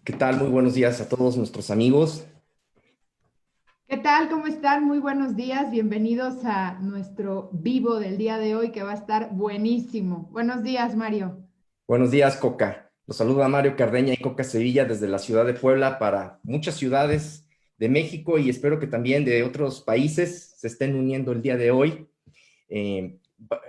¿Qué tal? Muy buenos días a todos nuestros amigos. ¿Qué tal? ¿Cómo están? Muy buenos días. Bienvenidos a nuestro vivo del día de hoy que va a estar buenísimo. Buenos días, Mario. Buenos días, Coca. Los saluda Mario Cardeña y Coca Sevilla desde la ciudad de Puebla para muchas ciudades de México y espero que también de otros países se estén uniendo el día de hoy. Eh,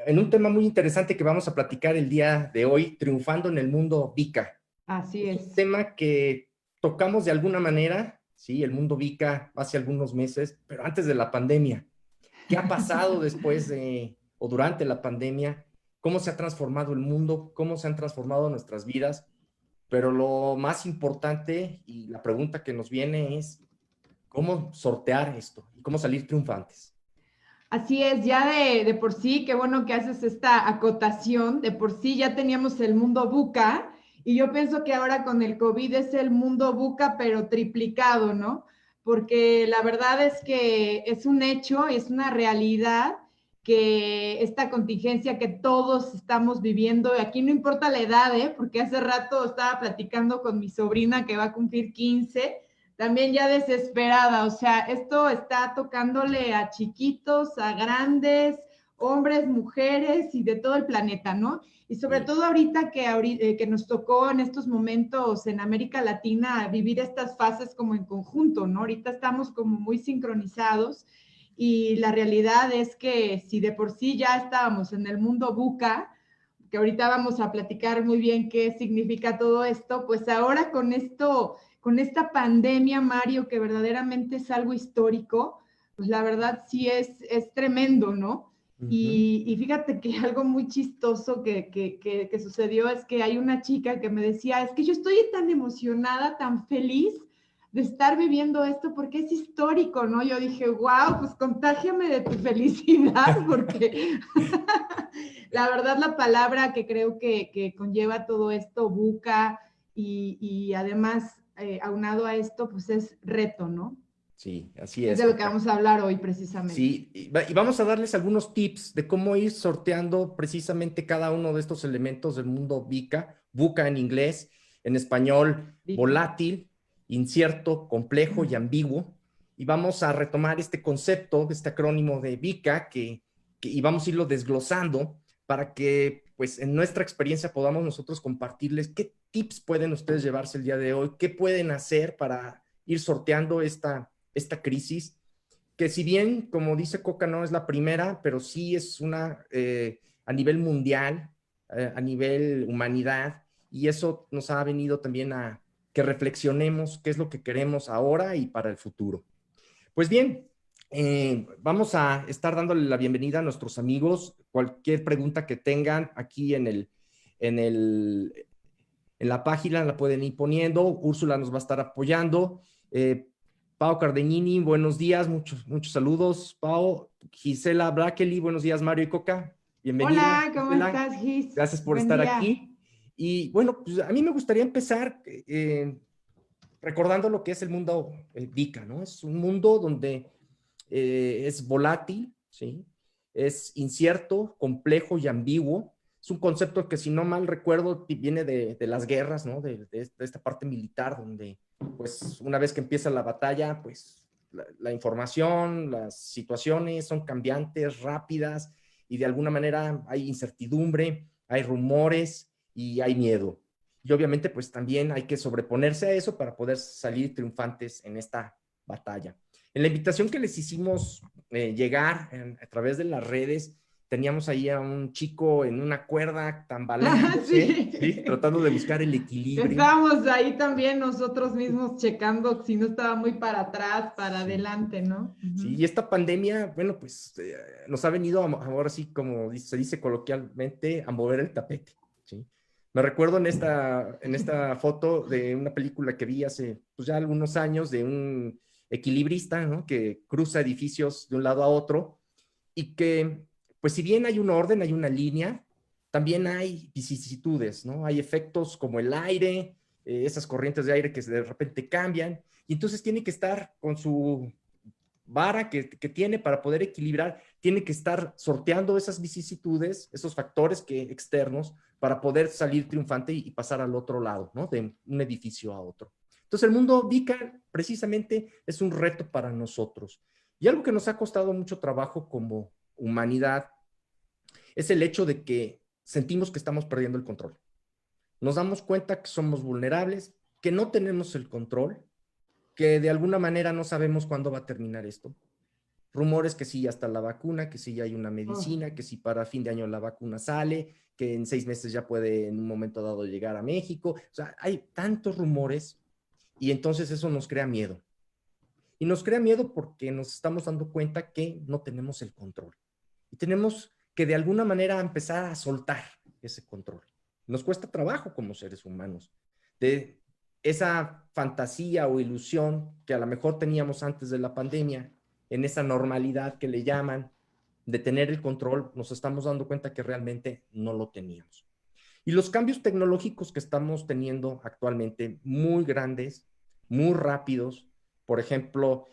en un tema muy interesante que vamos a platicar el día de hoy, triunfando en el mundo VICA. Así Es un es. tema que tocamos de alguna manera, sí, el mundo VICA hace algunos meses, pero antes de la pandemia. ¿Qué ha pasado después de o durante la pandemia? ¿Cómo se ha transformado el mundo? ¿Cómo se han transformado nuestras vidas? Pero lo más importante y la pregunta que nos viene es, ¿cómo sortear esto y cómo salir triunfantes? Así es, ya de por sí, qué bueno que haces esta acotación. De por sí ya teníamos el mundo buca y yo pienso que ahora con el COVID es el mundo buca, pero triplicado, ¿no? Porque la verdad es que es un hecho, es una realidad que esta contingencia que todos estamos viviendo, y aquí no importa la edad, ¿eh? Porque hace rato estaba platicando con mi sobrina que va a cumplir 15, también ya desesperada, o sea, esto está tocándole a chiquitos, a grandes, hombres, mujeres y de todo el planeta, ¿no? Y sobre Sí, todo ahorita que nos tocó en estos momentos en América Latina vivir estas fases como en conjunto, ¿no? Ahorita estamos como muy sincronizados y la realidad es que si de por sí ya estábamos en el mundo buca, que ahorita vamos a platicar muy bien qué significa todo esto, pues ahora con esta pandemia, Mario, que verdaderamente es algo histórico, pues la verdad sí es tremendo, ¿no? ujú. Y fíjate que algo muy chistoso que sucedió es que hay una chica que me decía, es que yo estoy tan emocionada, tan feliz de estar viviendo esto porque es histórico, ¿no? Yo dije, wow, pues contágiame de tu felicidad porque la verdad la palabra que creo que conlleva todo esto, buca, y además, aunado a esto, pues es reto, ¿no? Sí, así Es es, de lo que Coca. vamos a hablar hoy precisamente. Sí, y vamos a darles algunos tips de cómo ir sorteando precisamente cada uno de estos elementos del mundo VICA, VUCA en inglés, en español, Vika. volátil, incierto, complejo y ambiguo. Y vamos a retomar este concepto, este acrónimo de VICA, y vamos a irlo desglosando para que, pues, en nuestra experiencia podamos nosotros compartirles qué tips pueden ustedes llevarse el día de hoy, qué pueden hacer para ir sorteando esta crisis que si bien, como dice Coca, no es la primera, pero sí es una a nivel mundial, a nivel humanidad, y eso nos ha venido también a que reflexionemos qué es lo que queremos ahora y para el futuro. Pues bien, vamos a estar dándole la bienvenida a nuestros amigos. Cualquier pregunta que tengan aquí en el, en la página la pueden ir poniendo. Úrsula nos va a estar apoyando. Pau Cardeñini, buenos días, muchos saludos. Pau, Gisela Brackely, buenos días, Mario y Coca. Bienvenida, Hola, ¿cómo Gisela. estás, Gis? Gracias por Buen estar día. aquí. Y bueno, pues a mí me gustaría empezar recordando lo que es el mundo VICA, ¿no? Es un mundo donde es volátil, ¿sí? Es incierto, complejo y ambiguo. Es un concepto que, si no mal recuerdo, viene de las guerras, ¿no? De esta parte militar, donde, pues, una vez que empieza la batalla, pues, la información, las situaciones son cambiantes, rápidas, y de alguna manera hay incertidumbre, hay rumores y hay miedo. Y obviamente, pues también hay que sobreponerse a eso para poder salir triunfantes en esta batalla. En la invitación que les hicimos llegar a través de las redes, teníamos ahí a un chico en una cuerda tambaleándose, ¿sí? Sí. Tratando de buscar el equilibrio. Estábamos ahí también nosotros mismos checando si no estaba muy para atrás, para Sí, adelante, ¿no? sí, Ujú. y esta pandemia, bueno, pues nos ha venido ahora sí, como se dice coloquialmente, a mover el tapete, ¿sí? Me recuerdo en esta foto de una película que vi hace pues, ya algunos años de un equilibrista, ¿no? Que cruza edificios de un lado a otro y que, pues si bien hay un orden, hay una línea, también hay vicisitudes, ¿no? Hay efectos como el aire, esas corrientes de aire que de repente cambian, y entonces tiene que estar con su vara que tiene para poder equilibrar, tiene que estar sorteando esas vicisitudes, esos factores externos, para poder salir triunfante y pasar al otro lado, ¿no? De un edificio a otro. Entonces el mundo VICA precisamente es un reto para nosotros. Y algo que nos ha costado mucho trabajo como humanidad es el hecho de que sentimos que estamos perdiendo el control. Nos damos cuenta que somos vulnerables, que no tenemos el control, que de alguna manera no sabemos cuándo va a terminar esto. Rumores que sí, ya está la vacuna, que sí, ya hay una Oh, medicina, que si para fin de año la vacuna sale, que en 6 meses ya puede en un momento dado llegar a México. O sea, hay tantos rumores y entonces eso nos crea miedo. Y nos crea miedo porque nos estamos dando cuenta que no tenemos el control. Y tenemos que de alguna manera empezar a soltar ese control. Nos cuesta trabajo como seres humanos. De esa fantasía o ilusión que a lo mejor teníamos antes de la pandemia, en esa normalidad que le llaman, de tener el control, nos estamos dando cuenta que realmente no lo teníamos. Y los cambios tecnológicos que estamos teniendo actualmente, muy grandes, muy rápidos, por ejemplo,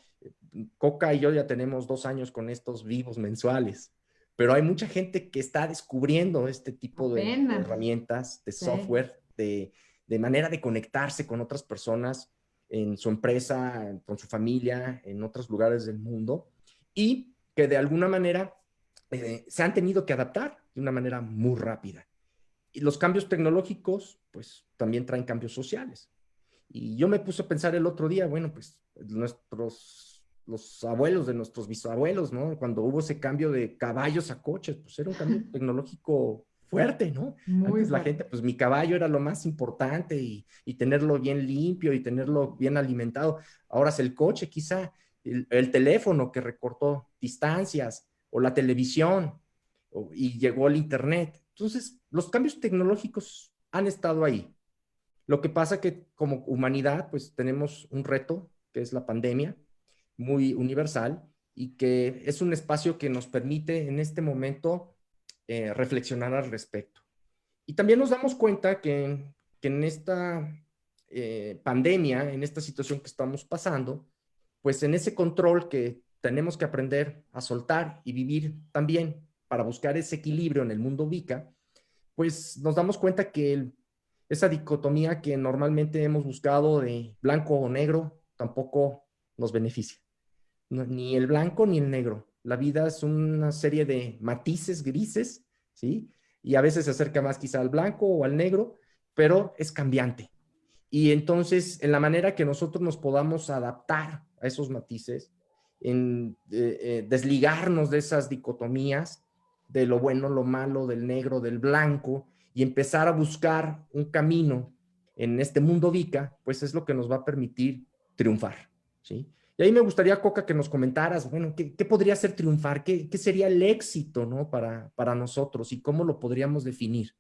Coca y yo ya tenemos 2 años con estos vivos mensuales, pero hay mucha gente que está descubriendo este tipo de apenas, herramientas, de sí. software, de manera de conectarse con otras personas en su empresa, con su familia, en otros lugares del mundo, y que de alguna manera se han tenido que adaptar de una manera muy rápida. Y los cambios tecnológicos, pues también traen cambios sociales. Y yo me puse a pensar el otro día, bueno, pues los abuelos de nuestros bisabuelos, ¿no? Cuando hubo ese cambio de caballos a coches, pues era un cambio tecnológico fuerte, ¿no? Muy Antes la gente, fuerte. pues mi caballo era lo más importante y tenerlo bien limpio y tenerlo bien alimentado. Ahora es el coche, quizá, el teléfono que recortó distancias o la televisión y llegó el internet. Entonces, los cambios tecnológicos han estado ahí. Lo que pasa que como humanidad, pues tenemos un reto, que es la pandemia, muy universal, y que es un espacio que nos permite en este momento reflexionar al respecto. Y también nos damos cuenta que en esta pandemia, en esta situación que estamos pasando, pues en ese control que tenemos que aprender a soltar y vivir también para buscar ese equilibrio en el mundo VICA, pues nos damos cuenta que esa dicotomía que normalmente hemos buscado de blanco o negro tampoco nos beneficia. No, ni el blanco ni el negro. La vida es una serie de matices grises, ¿sí? Y a veces se acerca más quizá al blanco o al negro, pero es cambiante. Y entonces, en la manera que nosotros nos podamos adaptar a esos matices, en desligarnos de esas dicotomías, de lo bueno, lo malo, del negro, del blanco, y empezar a buscar un camino en este mundo VICA, pues es lo que nos va a permitir triunfar, ¿sí? Y ahí me gustaría, Coca, que nos comentaras, bueno, ¿qué podría ser triunfar? ¿Qué sería el éxito, ¿no? Para nosotros y cómo lo podríamos definir.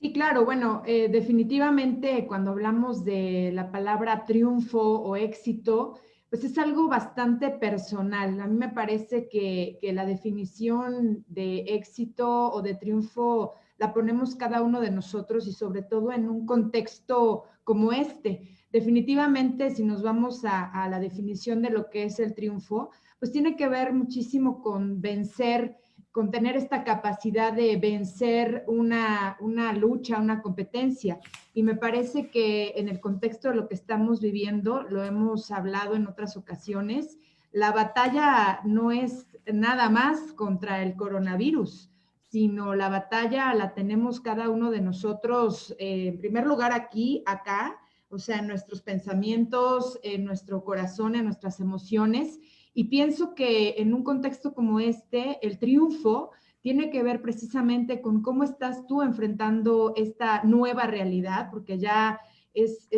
Sí, claro, bueno, definitivamente cuando hablamos de la palabra triunfo o éxito, pues es algo bastante personal. A mí me parece que la definición de éxito o de triunfo la ponemos cada uno de nosotros y sobre todo en un contexto como este. Definitivamente, si nos vamos a la definición de lo que es el triunfo, pues tiene que ver muchísimo con vencer, con tener esta capacidad de vencer una lucha, una competencia. Y me parece que en el contexto de lo que estamos viviendo, lo hemos hablado en otras ocasiones, la batalla no es nada más contra el coronavirus, sino la batalla la tenemos cada uno de nosotros, en primer lugar aquí, acá, o sea, en nuestros pensamientos, en nuestro corazón, en nuestras emociones, y pienso que en un contexto como este, el triunfo tiene que ver precisamente con cómo estás tú enfrentando esta nueva realidad, porque ya es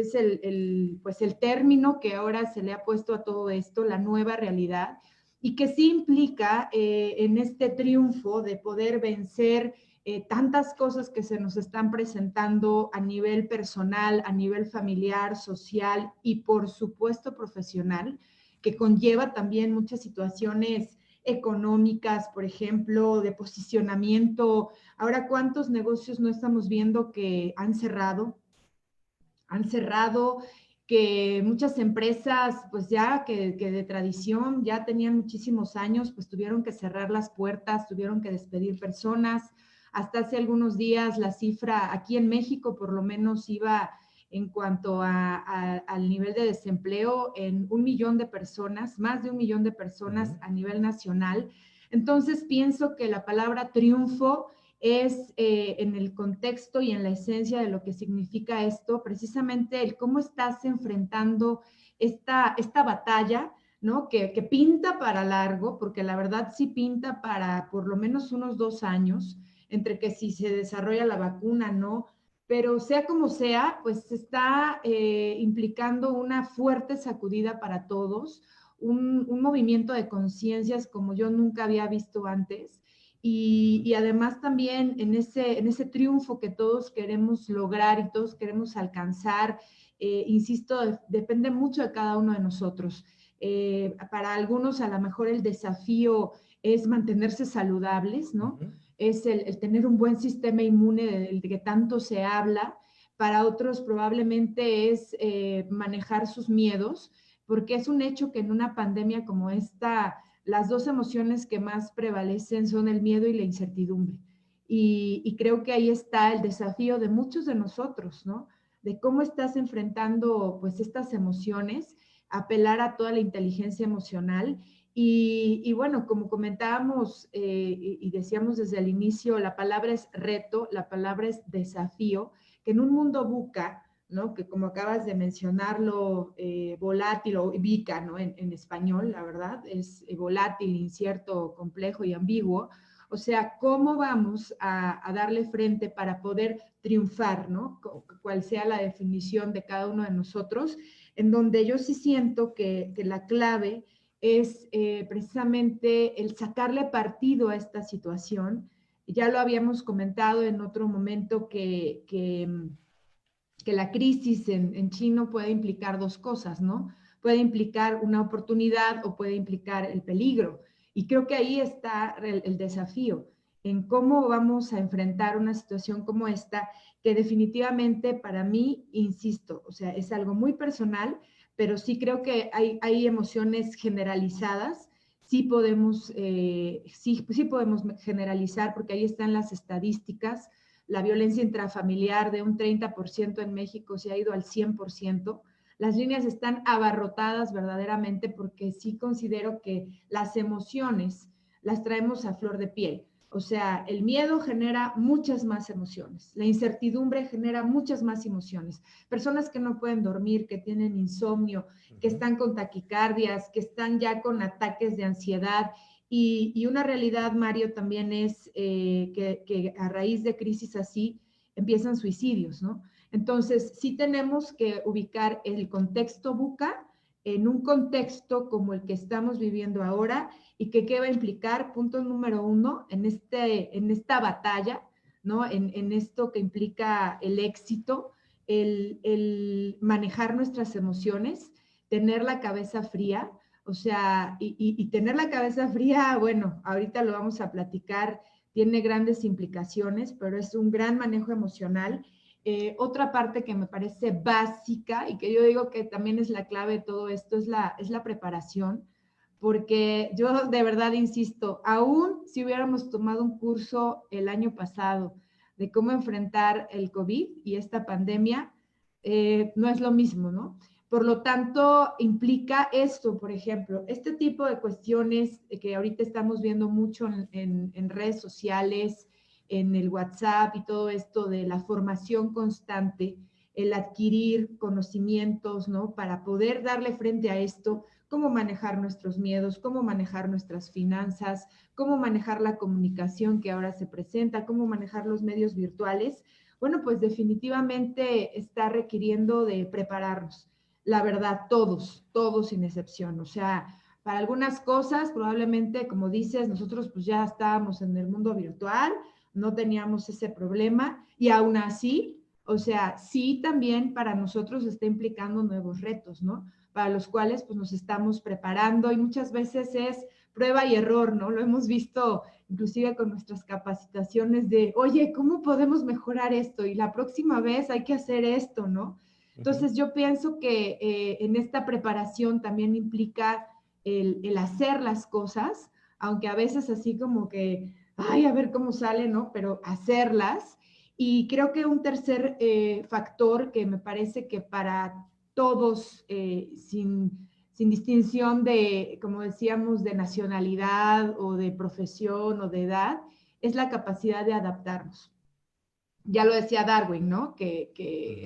pues el término que ahora se le ha puesto a todo esto, la nueva realidad, y que sí implica en este triunfo de poder vencer tantas cosas que se nos están presentando a nivel personal, a nivel familiar, social y por supuesto profesional, que conlleva también muchas situaciones económicas, por ejemplo, de posicionamiento. Ahora, ¿cuántos negocios no estamos viendo que han cerrado? Han cerrado, que muchas empresas, pues ya que de tradición ya tenían muchísimos años, pues tuvieron que cerrar las puertas, tuvieron que despedir personas. Hasta hace algunos días la cifra aquí en México por lo menos iba en cuanto al nivel de desempleo en 1 millón de personas, más de 1 millón de personas a nivel nacional. Entonces pienso que la palabra triunfo es en el contexto y en la esencia de lo que significa esto, precisamente el cómo estás enfrentando esta batalla, ¿no? Que pinta para largo, porque la verdad sí pinta para por lo menos unos 2 años, entre que si se desarrolla la vacuna, ¿no? Pero sea como sea, pues se está implicando una fuerte sacudida para todos, un movimiento de conciencias como yo nunca había visto antes. Y además también en ese triunfo que todos queremos lograr y todos queremos alcanzar, insisto, depende mucho de cada uno de nosotros. Para algunos a lo mejor el desafío es mantenerse saludables, ¿no? Es el tener un buen sistema inmune del que tanto se habla. Para otros probablemente es manejar sus miedos, porque es un hecho que en una pandemia como esta, las dos emociones que más prevalecen son el miedo y la incertidumbre. Y creo que ahí está el desafío de muchos de nosotros, ¿no? De cómo estás enfrentando pues estas emociones, apelar a toda la inteligencia emocional. Y bueno, como comentábamos y decíamos desde el inicio, la palabra es reto, la palabra es desafío, que en un mundo VUCA, ¿no? Que como acabas de mencionarlo, volátil o VICA, ¿no? En español, la verdad, es volátil, incierto, complejo y ambiguo. O sea, ¿cómo vamos a darle frente para poder triunfar, ¿no? Cual sea la definición de cada uno de nosotros, en donde yo sí siento que la clave es precisamente el sacarle partido a esta situación. Ya lo habíamos comentado en otro momento que la crisis en chino puede implicar dos cosas, ¿no? Puede implicar una oportunidad o puede implicar el peligro. Y creo que ahí está el desafío, en cómo vamos a enfrentar una situación como esta, que definitivamente para mí, insisto, o sea, es algo muy personal, pero sí creo que hay emociones generalizadas, sí podemos generalizar, porque ahí están las estadísticas. La violencia intrafamiliar de un 30% en México se ha ido al 100%. Las líneas están abarrotadas verdaderamente porque sí considero que las emociones las traemos a flor de piel. O sea, el miedo genera muchas más emociones, la incertidumbre genera muchas más emociones. Personas que no pueden dormir, que tienen insomnio, que están con taquicardias, que están ya con ataques de ansiedad. Y una realidad, Mario, también es que a raíz de crisis así empiezan suicidios, ¿no? Entonces, sí tenemos que ubicar el contexto VUCA en un contexto como el que estamos viviendo ahora y que qué va a implicar, punto número uno, en esta batalla, ¿no? En esto que implica el éxito, el manejar nuestras emociones, tener la cabeza fría, o sea, y tener la cabeza fría, bueno, ahorita lo vamos a platicar, tiene grandes implicaciones, pero es un gran manejo emocional. Otra parte que me parece básica y que yo digo que también es la clave de todo esto es la preparación, porque yo de verdad insisto, aún si hubiéramos tomado un curso el año pasado de cómo enfrentar el COVID y esta pandemia, no es lo mismo, ¿no? Por lo tanto, implica esto, por ejemplo, este tipo de cuestiones que ahorita estamos viendo mucho en redes sociales, en el WhatsApp y todo esto de la formación constante, el adquirir conocimientos, ¿no? Para poder darle frente a esto, cómo manejar nuestros miedos, cómo manejar nuestras finanzas, cómo manejar la comunicación que ahora se presenta, cómo manejar los medios virtuales. Bueno, pues definitivamente está requiriendo de prepararnos. La verdad, todos sin excepción. O sea, para algunas cosas, probablemente, como dices, nosotros pues ya estábamos en el mundo virtual, no teníamos ese problema y aún así, o sea, sí también para nosotros está implicando nuevos retos, ¿no? Para los cuales pues nos estamos preparando y muchas veces es prueba y error, ¿no? Lo hemos visto inclusive con nuestras capacitaciones de, oye, ¿cómo podemos mejorar esto? Y la próxima vez hay que hacer esto, ¿no? Entonces yo pienso que en esta preparación también implica el hacer las cosas, aunque a veces así como que, ay, a ver cómo sale, ¿no? Pero hacerlas. Y creo que un tercer factor que me parece que para todos, sin distinción de, como decíamos, de nacionalidad o de profesión o de edad, es la capacidad de adaptarnos. Ya lo decía Darwin, ¿no? Que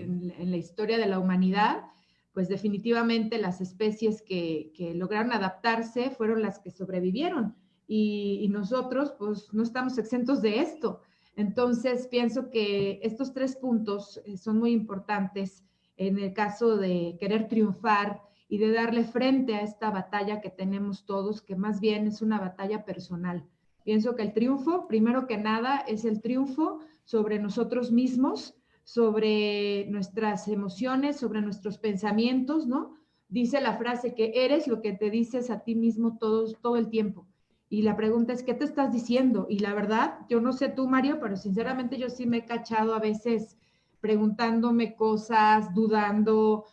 en la historia de la humanidad, pues definitivamente las especies que lograron adaptarse fueron las que sobrevivieron. Y nosotros, pues, no estamos exentos de esto. Entonces, pienso que estos 3 puntos son muy importantes en el caso de querer triunfar y de darle frente a esta batalla que tenemos todos, que más bien es una batalla personal. Pienso que el triunfo, primero que nada, es el triunfo sobre nosotros mismos, sobre nuestras emociones, sobre nuestros pensamientos, ¿no? Dice la frase que eres lo que te dices a ti mismo todo el tiempo. Y la pregunta es, ¿qué te estás diciendo? Y la verdad, yo no sé tú, Mario, pero sinceramente yo sí me he cachado a veces preguntándome cosas, dudando,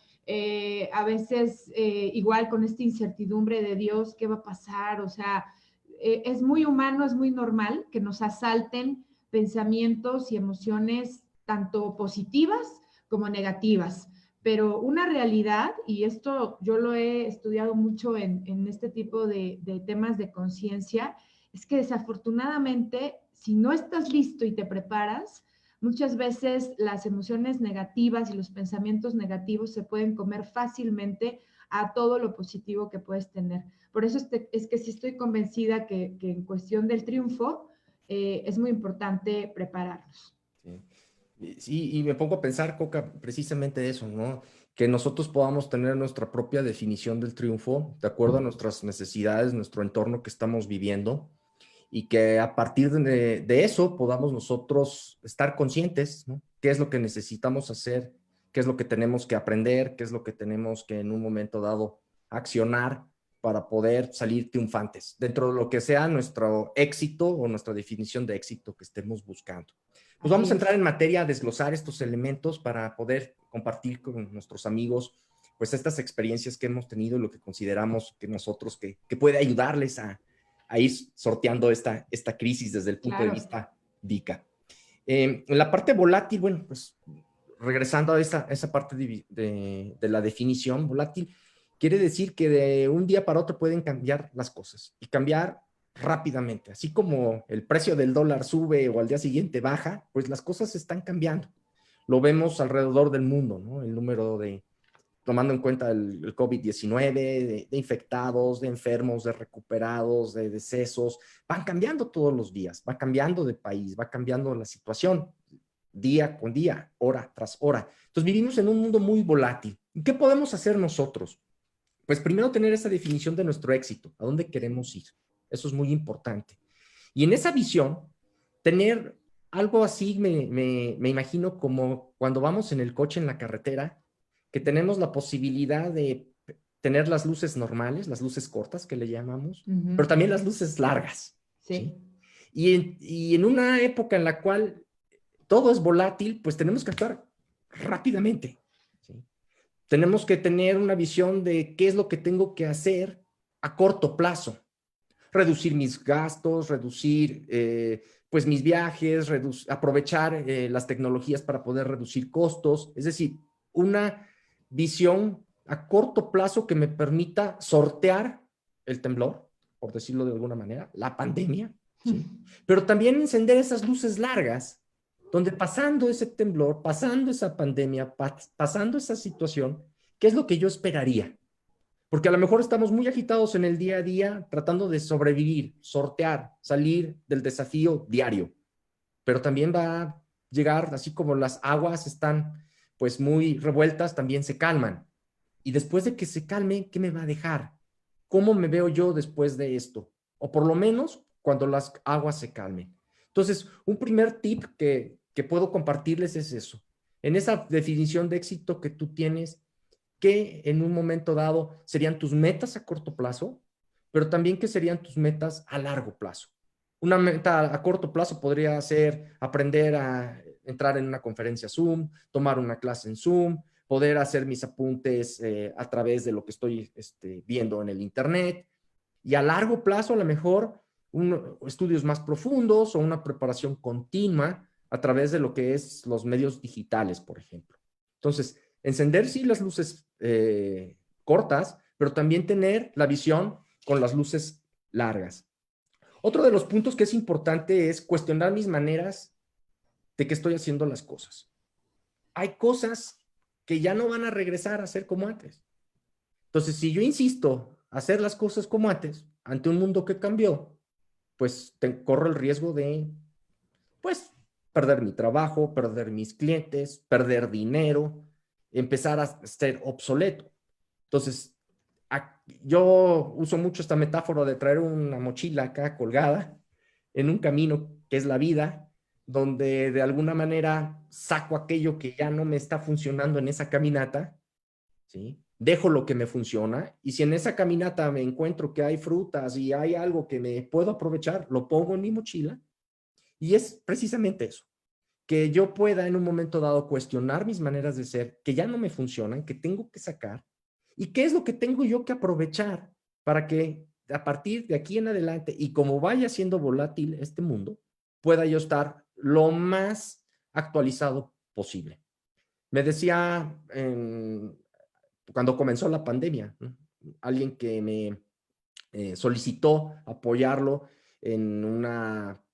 a veces igual con esta incertidumbre de Dios, ¿qué va a pasar? O sea, es muy humano, es muy normal que nos asalten pensamientos y emociones tanto positivas como negativas. Pero una realidad, y esto yo lo he estudiado mucho en este tipo de temas de conciencia, es que desafortunadamente, si no estás listo y te preparas, muchas veces las emociones negativas y los pensamientos negativos se pueden comer fácilmente a todo lo positivo que puedes tener. Por eso es que sí estoy convencida que en cuestión del triunfo es muy importante prepararnos. Sí, y me pongo a pensar, Coca, precisamente eso, ¿no? Que nosotros podamos tener nuestra propia definición del triunfo de acuerdo a nuestras necesidades, nuestro entorno que estamos viviendo, y que a partir de eso podamos nosotros estar conscientes, ¿no? ¿Qué es lo que necesitamos hacer? ¿Qué es lo que tenemos que aprender? ¿Qué es lo que tenemos que en un momento dado accionar para poder salir triunfantes dentro de lo que sea nuestro éxito o nuestra definición de éxito que estemos buscando? Pues Así vamos a entrar es. en materia a desglosar estos elementos para poder compartir con nuestros amigos pues estas experiencias que hemos tenido y lo que consideramos que nosotros que puede ayudarles a ir sorteando esta crisis desde el punto de Claro. vista VICA. En la parte volátil, bueno, pues regresando a esa parte de la definición, volátil quiere decir que de un día para otro pueden cambiar las cosas y cambiar rápidamente. Así como el precio del dólar sube o al día siguiente baja, pues las cosas están cambiando. Lo vemos alrededor del mundo, ¿no? El número tomando en cuenta el COVID-19, de infectados, de enfermos, de recuperados, de decesos, van cambiando todos los días, va cambiando de país, va cambiando la situación día con día, hora tras hora. Entonces vivimos en un mundo muy volátil. ¿Y qué podemos hacer nosotros? Pues primero tener esa definición de nuestro éxito, a dónde queremos ir. Eso es muy importante. Y en esa visión, tener algo así, me imagino como cuando vamos en el coche en la carretera, que tenemos la posibilidad de tener las luces normales, las luces cortas que le llamamos, Uh -huh. pero también las luces largas. Sí. ¿Sí? Y en una época en la cual todo es volátil, pues tenemos que actuar rápidamente. ¿Sí? Tenemos que tener una visión de qué es lo que tengo que hacer a corto plazo. Reducir mis gastos, reducir pues mis viajes, aprovechar las tecnologías para poder reducir costos. Es decir, una visión a corto plazo que me permita sortear el temblor, por decirlo de alguna manera, la pandemia, ¿sí? Pero también encender esas luces largas, donde pasando ese temblor, pasando esa pandemia, pasando esa situación, ¿qué es lo que yo esperaría? Porque a lo mejor estamos muy agitados en el día a día tratando de sobrevivir, sortear, salir del desafío diario. Pero también va a llegar, así como las aguas están pues muy revueltas, también se calman. Y después de que se calme, ¿qué me va a dejar? ¿Cómo me veo yo después de esto? O por lo menos cuando las aguas se calmen. Entonces, un primer tip que puedo compartirles es eso. En esa definición de éxito que tú tienes, que en un momento dado serían tus metas a corto plazo, pero también que serían tus metas a largo plazo. Una meta a corto plazo podría ser aprender a entrar en una conferencia Zoom, tomar una clase en Zoom, poder hacer mis apuntes a través de lo que estoy viendo en el Internet. Y a largo plazo, a lo mejor, estudios más profundos o una preparación continua a través de lo que es los medios digitales, por ejemplo. Entonces, encender sí las luces cortas, pero también tener la visión con las luces largas. Otro de los puntos que es importante es cuestionar mis maneras de que estoy haciendo las cosas. Hay cosas que ya no van a regresar a ser como antes. Entonces, si yo insisto a hacer las cosas como antes, ante un mundo que cambió, pues corro el riesgo de, pues, perder mi trabajo, perder mis clientes, perder dinero, empezar a ser obsoleto. Entonces, yo uso mucho esta metáfora de traer una mochila acá colgada en un camino que es la vida, donde de alguna manera saco aquello que ya no me está funcionando en esa caminata, ¿sí? Dejo lo que me funciona y si en esa caminata me encuentro que hay frutas y hay algo que me puedo aprovechar, lo pongo en mi mochila y es precisamente eso, que yo pueda en un momento dado cuestionar mis maneras de ser, que ya no me funcionan, que tengo que sacar y qué es lo que tengo yo que aprovechar para que a partir de aquí en adelante y como vaya siendo volátil este mundo, pueda yo estar lo más actualizado posible. Me decía cuando comenzó la pandemia, ¿no? Alguien que me solicitó apoyarlo en una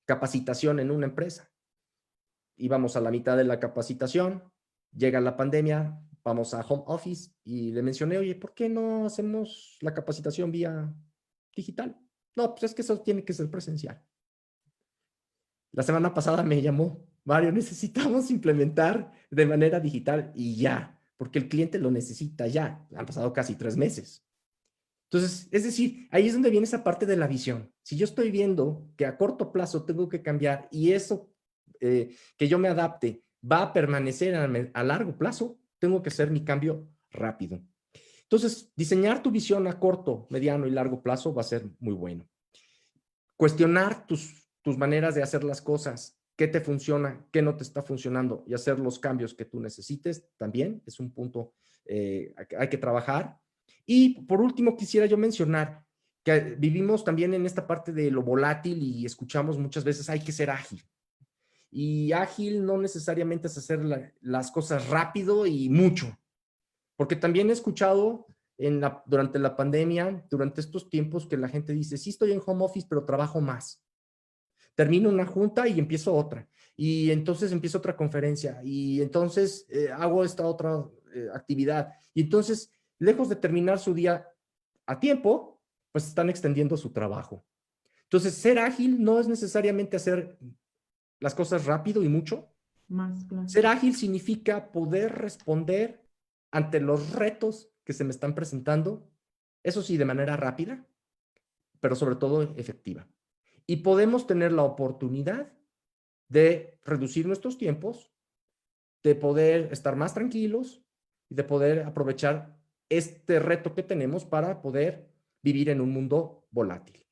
capacitación en una empresa. Íbamos a la mitad de la capacitación, llega la pandemia, vamos a home office y le mencioné, oye, ¿por qué no hacemos la capacitación vía digital? No, pues es que eso tiene que ser presencial. La semana pasada me llamó, Mario, necesitamos implementar de manera digital y ya, porque el cliente lo necesita ya. Han pasado casi 3 meses. Entonces, es decir, ahí es donde viene esa parte de la visión. Si yo estoy viendo que a corto plazo tengo que cambiar y eso que yo me adapte va a permanecer a largo plazo, tengo que hacer mi cambio rápido. Entonces, diseñar tu visión a corto, mediano y largo plazo va a ser muy bueno. Cuestionar tus maneras de hacer las cosas, qué te funciona, qué no te está funcionando y hacer los cambios que tú necesites también es un punto hay que trabajar. Y por último, quisiera yo mencionar que vivimos también en esta parte de lo volátil y escuchamos muchas veces hay que ser ágil. Y ágil no necesariamente es hacer las cosas rápido y mucho, porque también he escuchado durante la pandemia, durante estos tiempos, que la gente dice, sí estoy en home office, pero trabajo más. Termino una junta y empiezo otra. Y entonces empiezo otra conferencia. Y entonces hago esta otra actividad. Y entonces, lejos de terminar su día a tiempo, pues están extendiendo su trabajo. Entonces, ser ágil no es necesariamente hacer las cosas rápido y mucho. Más claro. Ser ágil significa poder responder ante los retos que se me están presentando, eso sí, de manera rápida, pero sobre todo efectiva. Y podemos tener la oportunidad de reducir nuestros tiempos, de poder estar más tranquilos y de poder aprovechar este reto que tenemos para poder vivir en un mundo volátil.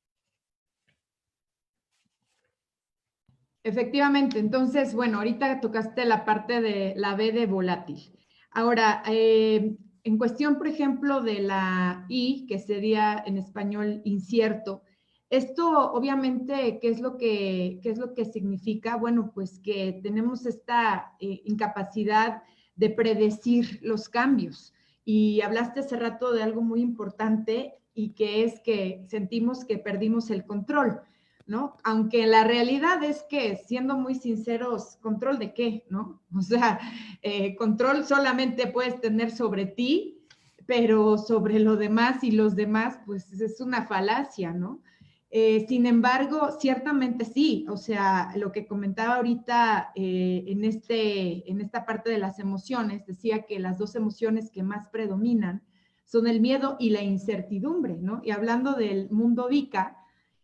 Efectivamente, entonces, bueno, ahorita tocaste la parte de la B de volátil. Ahora, en cuestión, por ejemplo, de la I, que sería en español incierto, esto obviamente, qué es lo que significa? Bueno, pues que tenemos esta incapacidad de predecir los cambios. Y hablaste hace rato de algo muy importante y que es que sentimos que perdimos el control, ¿no? Aunque la realidad es que, siendo muy sinceros, ¿control de qué, no? O sea, control solamente puedes tener sobre ti, pero sobre lo demás y los demás, pues es una falacia, ¿no? Sin embargo, ciertamente sí, o sea, lo que comentaba ahorita en esta parte de las emociones, decía que las dos emociones que más predominan son el miedo y la incertidumbre, ¿no? Y hablando del mundo VICA,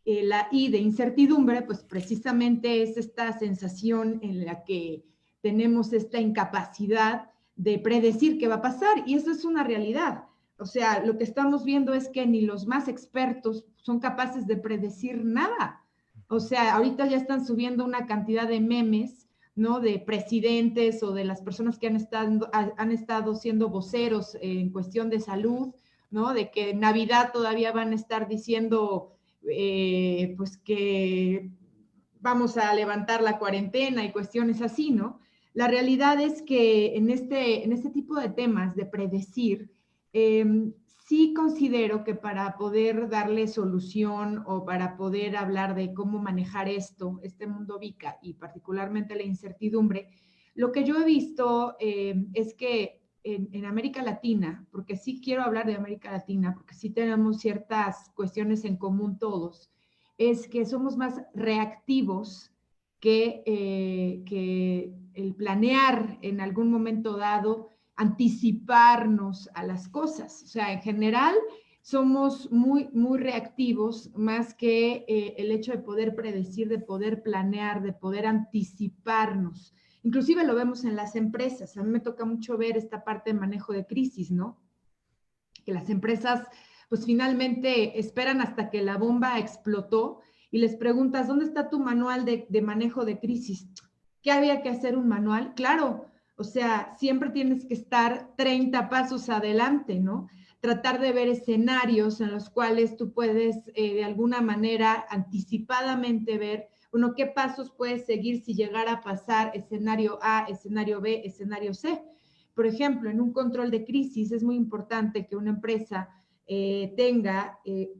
la I de incertidumbre, pues precisamente es esta sensación en la que tenemos esta incapacidad de predecir qué va a pasar, y eso es una realidad. O sea, lo que estamos viendo es que ni los más expertos son capaces de predecir nada. O sea, ahorita ya están subiendo una cantidad de memes, ¿no? De presidentes o de las personas que han estado siendo voceros en cuestión de salud, ¿no? De que en Navidad todavía van a estar diciendo pues que vamos a levantar la cuarentena y cuestiones así, ¿no? La realidad es que en este tipo de temas de predecir, sí considero que para poder darle solución o para poder hablar de cómo manejar este mundo VICA y particularmente la incertidumbre, lo que yo he visto es que en América Latina, porque sí quiero hablar de América Latina, porque sí tenemos ciertas cuestiones en común todos, es que somos más reactivos que el planear en algún momento dado, anticiparnos a las cosas. O sea, en general somos muy reactivos más que el hecho de poder predecir, de poder planear, de poder anticiparnos. Inclusive lo vemos en las empresas. A mí me toca mucho ver esta parte de manejo de crisis, ¿no? Que las empresas pues finalmente esperan hasta que la bomba explotó y les preguntas, ¿dónde está tu manual de manejo de crisis? ¿Qué había que hacer un manual? Claro, o sea, siempre tienes que estar 30 pasos adelante, ¿no? Tratar de ver escenarios en los cuales tú puedes de alguna manera anticipadamente ver, bueno, qué pasos puedes seguir si llegara a pasar escenario A, escenario B, escenario C. Por ejemplo, en un control de crisis es muy importante que una empresa tenga,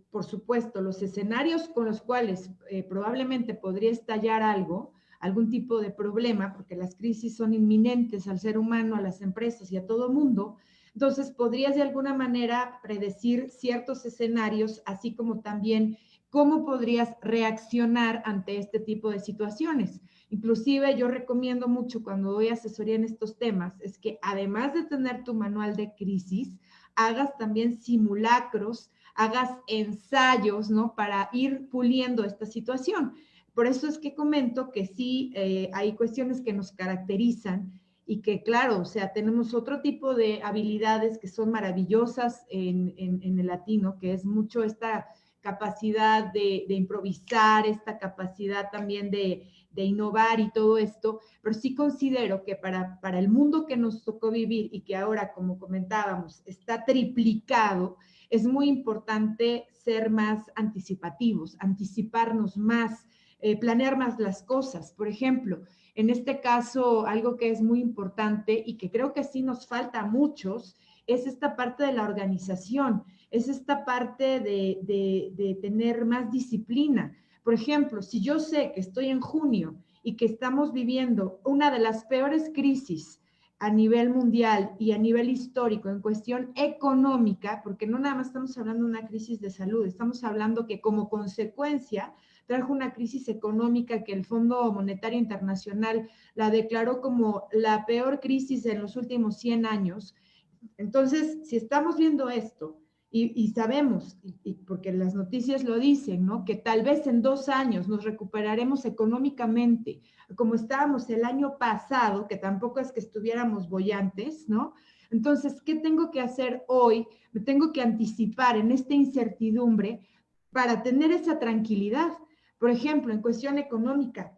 por supuesto, los escenarios con los cuales probablemente podría estallar algo, algún tipo de problema, porque las crisis son inminentes al ser humano, a las empresas y a todo mundo. Entonces, podrías de alguna manera predecir ciertos escenarios, así como también cómo podrías reaccionar ante este tipo de situaciones. Inclusive yo recomiendo mucho cuando doy asesoría en estos temas, es que además de tener tu manual de crisis, hagas también simulacros, hagas ensayos, ¿no? Para ir puliendo esta situación. Por eso es que comento que sí hay cuestiones que nos caracterizan y que, claro, o sea, tenemos otro tipo de habilidades que son maravillosas en el latino, que es mucho esta capacidad de improvisar, esta capacidad también de innovar y todo esto, pero sí considero que para el mundo que nos tocó vivir y que ahora, como comentábamos, está triplicado, es muy importante ser más anticipativos, anticiparnos más, planear más las cosas. Por ejemplo, en este caso, algo que es muy importante y que creo que sí nos falta a muchos, es esta parte de la organización, es esta parte de tener más disciplina. Por ejemplo, si yo sé que estoy en junio y que estamos viviendo una de las peores crisis a nivel mundial y a nivel histórico en cuestión económica, porque no nada más estamos hablando de una crisis de salud, estamos hablando que como consecuencia trajo una crisis económica que el Fondo Monetario Internacional la declaró como la peor crisis en los últimos 100 años. Entonces, si estamos viendo esto y sabemos, y porque las noticias lo dicen, ¿no? Que tal vez en 2 años nos recuperaremos económicamente, como estábamos el año pasado, que tampoco es que estuviéramos bollantes, ¿no? Entonces, ¿qué tengo que hacer hoy? Me tengo que anticipar en esta incertidumbre para tener esa tranquilidad. Por ejemplo, en cuestión económica,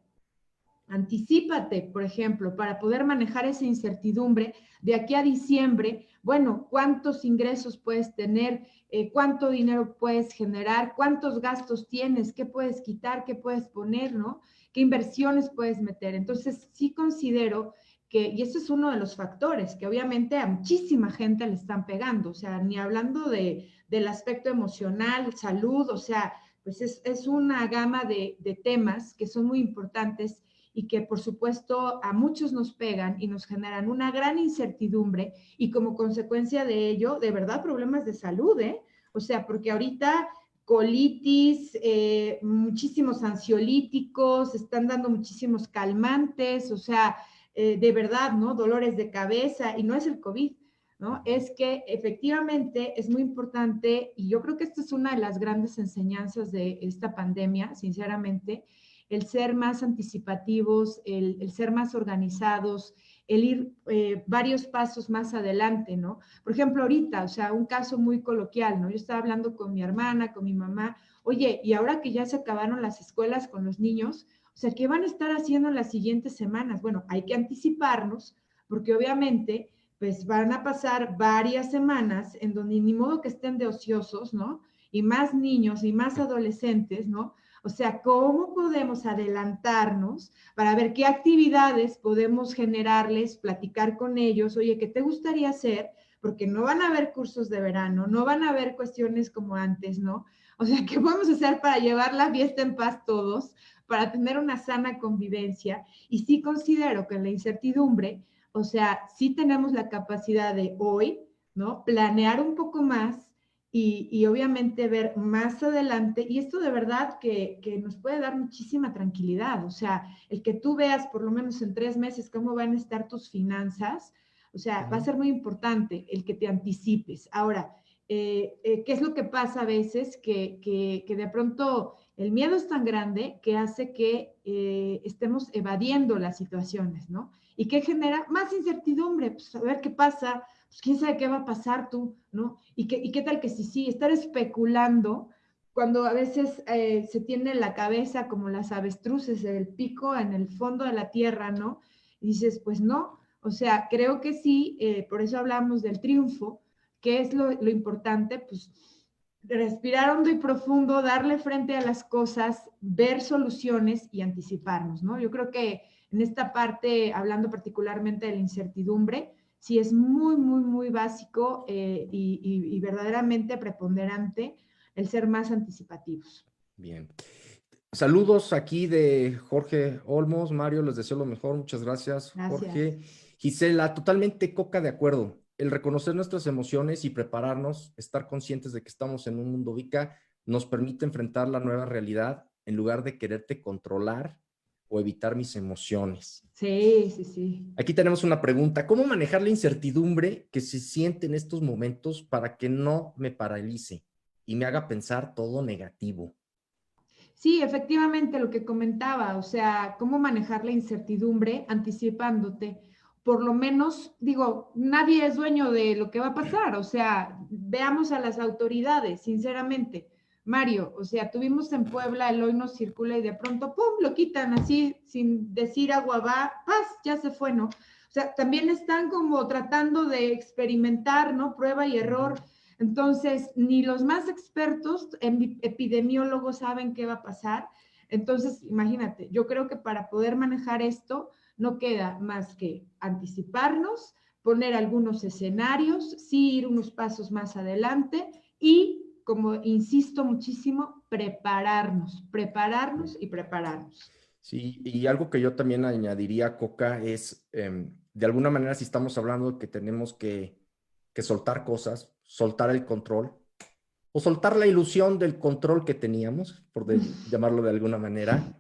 anticípate, por ejemplo, para poder manejar esa incertidumbre de aquí a diciembre. Bueno, ¿cuántos ingresos puedes tener? ¿Cuánto dinero puedes generar? ¿Cuántos gastos tienes? ¿Qué puedes quitar? ¿Qué puedes poner? ¿No? ¿Qué inversiones puedes meter? Entonces, sí considero que, y eso es uno de los factores, que obviamente a muchísima gente le están pegando, o sea, ni hablando del aspecto emocional, salud, o sea, pues es una gama de temas que son muy importantes y que por supuesto a muchos nos pegan y nos generan una gran incertidumbre y como consecuencia de ello, de verdad, problemas de salud, ¿eh? O sea, porque ahorita colitis, muchísimos ansiolíticos, están dando muchísimos calmantes, o sea, de verdad, ¿no? Dolores de cabeza y no es el COVID, ¿no? Es que efectivamente es muy importante y yo creo que esta es una de las grandes enseñanzas de esta pandemia, sinceramente, el ser más anticipativos, el ser más organizados, el ir varios pasos más adelante, ¿no? Por ejemplo, ahorita, o sea, un caso muy coloquial, ¿no? Yo estaba hablando con mi hermana, con mi mamá, oye, y ahora que ya se acabaron las escuelas con los niños, o sea, ¿qué van a estar haciendo en las siguientes semanas? Bueno, hay que anticiparnos, porque obviamente, pues van a pasar varias semanas en donde ni modo que estén de ociosos, ¿no? Y más niños y más adolescentes, ¿no? O sea, ¿cómo podemos adelantarnos para ver qué actividades podemos generarles, platicar con ellos? Oye, ¿qué te gustaría hacer? Porque no van a haber cursos de verano, no van a haber cuestiones como antes, ¿no? O sea, ¿qué podemos hacer para llevar la fiesta en paz todos, para tener una sana convivencia? Y sí considero que en la incertidumbre, o sea, sí tenemos la capacidad de hoy, ¿no? Planear un poco más y obviamente ver más adelante, y esto de verdad que nos puede dar muchísima tranquilidad, o sea, el que tú veas por lo menos en 3 meses cómo van a estar tus finanzas, o sea, va a ser muy importante el que te anticipes. Ahora, ¿qué es lo que pasa a veces? Que de pronto el miedo es tan grande que hace que estemos evadiendo las situaciones, ¿no? ¿Y qué genera? Más incertidumbre, pues a ver qué pasa, pues quién sabe qué va a pasar tú, ¿no? Y qué tal que sí, estar especulando cuando a veces se tiene en la cabeza como las avestruces, el pico en el fondo de la tierra, ¿no? Y dices, pues no, o sea, creo que sí, por eso hablamos del triunfo, que es lo importante, pues respirar hondo y profundo, darle frente a las cosas, ver soluciones y anticiparnos, ¿no? Yo creo que en esta parte, hablando particularmente de la incertidumbre, sí es muy, muy, muy básico y verdaderamente preponderante el ser más anticipativos. Bien. Saludos aquí de Jorge Olmos. Mario, les deseo lo mejor. Muchas gracias, Gracias. Jorge. Gisela, totalmente coca de acuerdo. El reconocer nuestras emociones y prepararnos, estar conscientes de que estamos en un mundo VICA, nos permite enfrentar la nueva realidad en lugar de quererte controlar o evitar mis emociones. Sí, sí, sí. Aquí tenemos una pregunta. ¿Cómo manejar la incertidumbre que se siente en estos momentos para que no me paralice y me haga pensar todo negativo? Sí, efectivamente lo que comentaba, o sea, cómo manejar la incertidumbre anticipándote. Por lo menos, digo, nadie es dueño de lo que va a pasar, o sea, veamos a las autoridades, sinceramente. Mario, o sea, tuvimos en Puebla el hoy no circula y de pronto, ¡pum!, lo quitan así, sin decir agua va, paz, ya se fue, ¿no? O sea, también están como tratando de experimentar, ¿no? Prueba y error. Entonces, ni los más expertos epidemiólogos saben qué va a pasar. Entonces, imagínate, yo creo que para poder manejar esto no queda más que anticiparnos, poner algunos escenarios, sí ir unos pasos más adelante y, como insisto muchísimo, prepararnos, prepararnos y prepararnos. Sí, y algo que yo también añadiría, Coca, es, de alguna manera, si estamos hablando de que tenemos que soltar cosas, soltar el control, o soltar la ilusión del control que teníamos, llamarlo de alguna manera,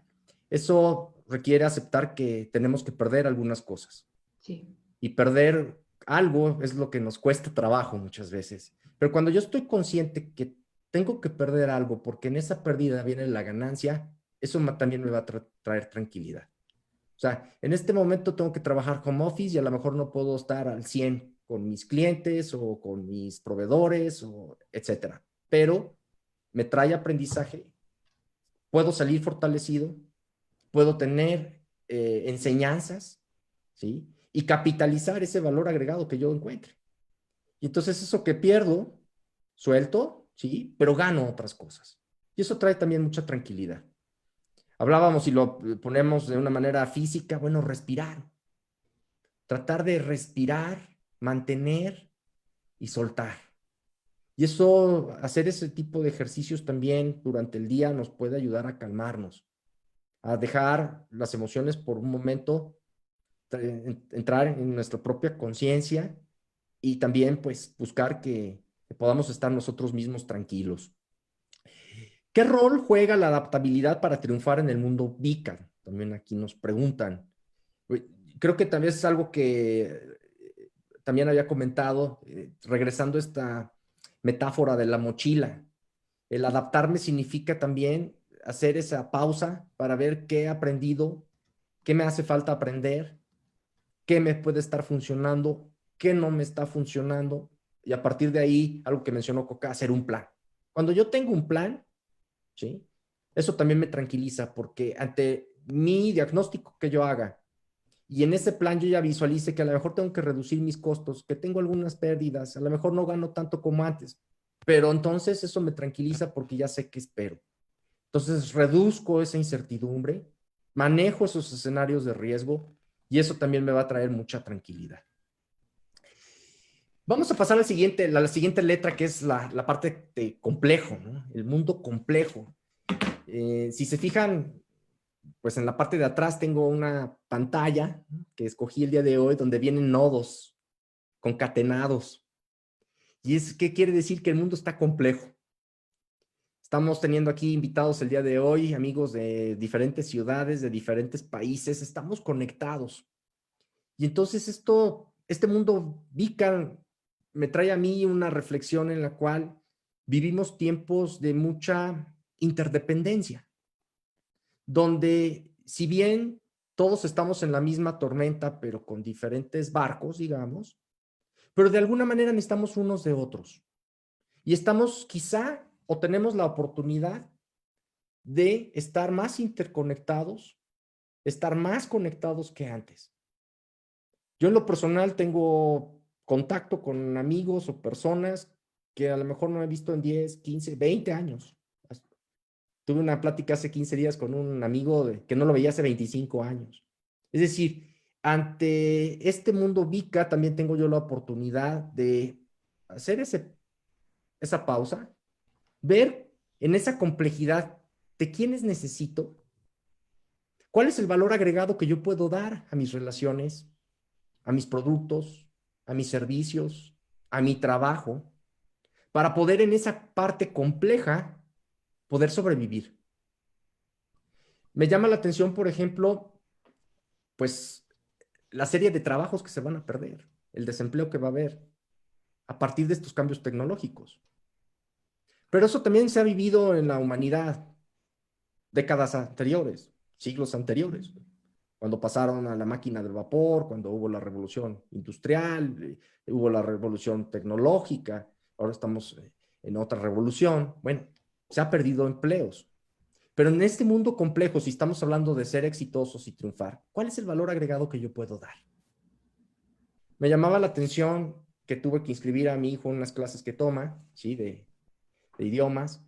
eso requiere aceptar que tenemos que perder algunas cosas. Sí. Y perder algo es lo que nos cuesta trabajo muchas veces. Pero cuando yo estoy consciente que tengo que perder algo porque en esa pérdida viene la ganancia, eso también me va a traer tranquilidad. O sea, en este momento tengo que trabajar home office y a lo mejor no puedo estar al 100 con mis clientes o con mis proveedores o etcétera. Pero me trae aprendizaje, puedo salir fortalecido, puedo tener enseñanzas, ¿sí? Y capitalizar ese valor agregado que yo encuentre. Y entonces eso que pierdo, suelto, ¿sí? Pero gano otras cosas. Y eso trae también mucha tranquilidad. Hablábamos y lo ponemos de una manera física, bueno, respirar. Tratar de respirar, mantener y soltar. Y eso, hacer ese tipo de ejercicios también durante el día nos puede ayudar a calmarnos, a dejar las emociones por un momento, entrar en nuestra propia conciencia y también pues buscar que podamos estar nosotros mismos tranquilos. ¿Qué rol juega la adaptabilidad para triunfar en el mundo VICA? También aquí nos preguntan. Creo que también es algo que también había comentado, regresando a esta metáfora de la mochila. El adaptarme significa también hacer esa pausa para ver qué he aprendido, qué me hace falta aprender, qué me puede estar funcionando, qué no me está funcionando. Y a partir de ahí, algo que mencionó Coca, hacer un plan. Cuando yo tengo un plan, ¿sí? Eso también me tranquiliza porque ante mi diagnóstico que yo haga y en ese plan yo ya visualice que a lo mejor tengo que reducir mis costos, que tengo algunas pérdidas, a lo mejor no gano tanto como antes, pero entonces eso me tranquiliza porque ya sé qué espero. Entonces, reduzco esa incertidumbre, manejo esos escenarios de riesgo y eso también me va a traer mucha tranquilidad. Vamos a pasar a la siguiente letra, que es la parte de complejo, ¿no? El mundo complejo. Si se fijan, pues en la parte de atrás tengo una pantalla, ¿no?, que escogí el día de hoy, donde vienen nodos concatenados. ¿Y qué quiere decir? Que el mundo está complejo. Estamos teniendo aquí invitados el día de hoy, amigos de diferentes ciudades, de diferentes países, estamos conectados. Y entonces este mundo VICA me trae a mí una reflexión en la cual vivimos tiempos de mucha interdependencia, donde si bien todos estamos en la misma tormenta, pero con diferentes barcos, digamos, pero de alguna manera necesitamos unos de otros. Y estamos quizá o tenemos la oportunidad de estar más interconectados, estar más conectados que antes. Yo en lo personal tengo contacto con amigos o personas que a lo mejor no he visto en 10, 15, 20 años. Tuve una plática hace 15 días con un amigo que no lo veía hace 25 años. Es decir, ante este mundo VICA también tengo yo la oportunidad de hacer esa pausa, ver en esa complejidad de quiénes necesito, cuál es el valor agregado que yo puedo dar a mis relaciones, a mis productos, a mis servicios, a mi trabajo, para poder en esa parte compleja poder sobrevivir. Me llama la atención, por ejemplo, pues la serie de trabajos que se van a perder, el desempleo que va a haber a partir de estos cambios tecnológicos. Pero eso también se ha vivido en la humanidad décadas anteriores, siglos anteriores, cuando pasaron a la máquina del vapor, cuando hubo la revolución industrial, hubo la revolución tecnológica, ahora estamos en otra revolución. Bueno, se ha perdido empleos. Pero en este mundo complejo, si estamos hablando de ser exitosos y triunfar, ¿cuál es el valor agregado que yo puedo dar? Me llamaba la atención que tuve que inscribir a mi hijo en unas clases que toma, ¿sí?, de idiomas,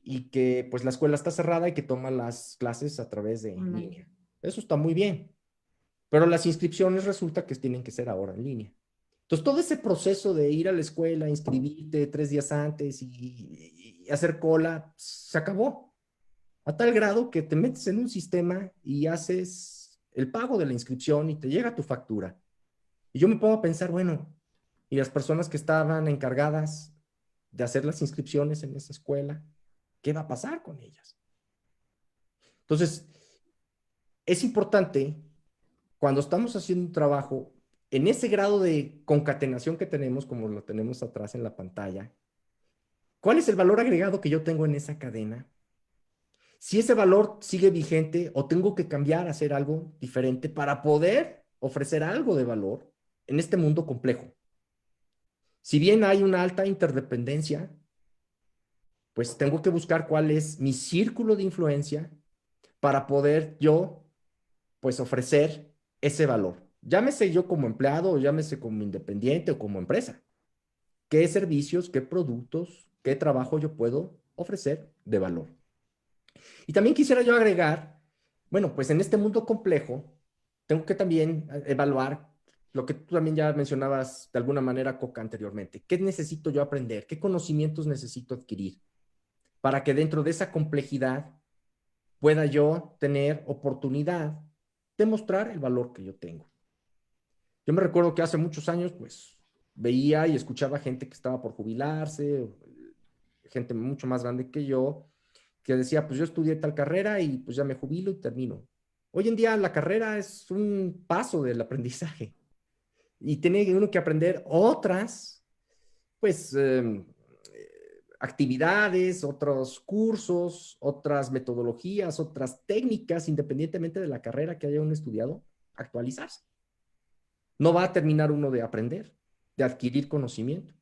y que pues la escuela está cerrada y que toma las clases a través de línea. Eso está muy bien, pero las inscripciones resulta que tienen que ser ahora en línea. Entonces, todo ese proceso de ir a la escuela, inscribirte 3 días antes y hacer cola, se acabó. A tal grado que te metes en un sistema y haces el pago de la inscripción y te llega tu factura. Y yo me pongo a pensar, bueno, y las personas que estaban encargadas de hacer las inscripciones en esa escuela, ¿qué va a pasar con ellas? Entonces, es importante cuando estamos haciendo un trabajo en ese grado de concatenación que tenemos, como lo tenemos atrás en la pantalla, ¿cuál es el valor agregado que yo tengo en esa cadena? Si ese valor sigue vigente o tengo que cambiar, hacer algo diferente para poder ofrecer algo de valor en este mundo complejo. Si bien hay una alta interdependencia, pues tengo que buscar cuál es mi círculo de influencia para poder yo, pues, ofrecer ese valor. Llámese yo como empleado o llámese como independiente o como empresa. ¿Qué servicios, qué productos, qué trabajo yo puedo ofrecer de valor? Y también quisiera yo agregar, bueno, pues en este mundo complejo, tengo que también evaluar lo que tú también ya mencionabas de alguna manera, Coca, anteriormente. ¿Qué necesito yo aprender? ¿Qué conocimientos necesito adquirir para que dentro de esa complejidad pueda yo tener oportunidad de mostrar el valor que yo tengo? Yo me recuerdo que hace muchos años, pues, veía y escuchaba gente que estaba por jubilarse, gente mucho más grande que yo, que decía, pues yo estudié tal carrera y pues ya me jubilo y termino. Hoy en día la carrera es un paso del aprendizaje y tiene uno que aprender otras, pues, actividades, otros cursos, otras metodologías, otras técnicas, independientemente de la carrera que haya uno estudiado, actualizarse. No va a terminar uno de aprender, de adquirir conocimiento,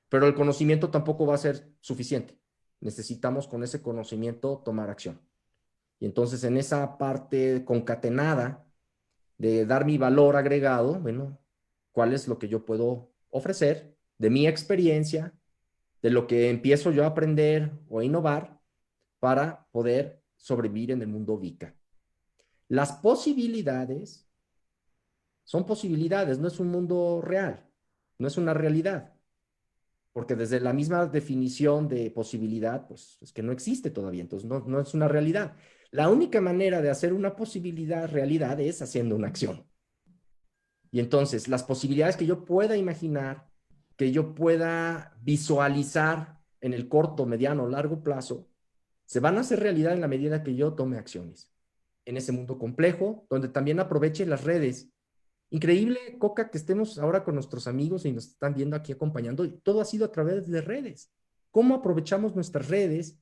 pero el conocimiento tampoco va a ser suficiente. Necesitamos con ese conocimiento tomar acción. Y entonces en esa parte concatenada de dar mi valor agregado, bueno, ¿cuál es lo que yo puedo ofrecer de mi experiencia, de lo que empiezo yo a aprender o a innovar para poder sobrevivir en el mundo VICA. Las posibilidades son posibilidades, no es un mundo real, no es una realidad, porque desde la misma definición de posibilidad, pues es que no existe todavía, entonces no es una realidad. La única manera de hacer una posibilidad realidad es haciendo una acción. Y entonces las posibilidades que yo pueda imaginar, que yo pueda visualizar en el corto, mediano o largo plazo, se van a hacer realidad en la medida que yo tome acciones en ese mundo complejo, donde también aproveche las redes. Increíble, Coca, que estemos ahora con nuestros amigos y nos están viendo aquí acompañando, y todo ha sido a través de redes. ¿Cómo aprovechamos nuestras redes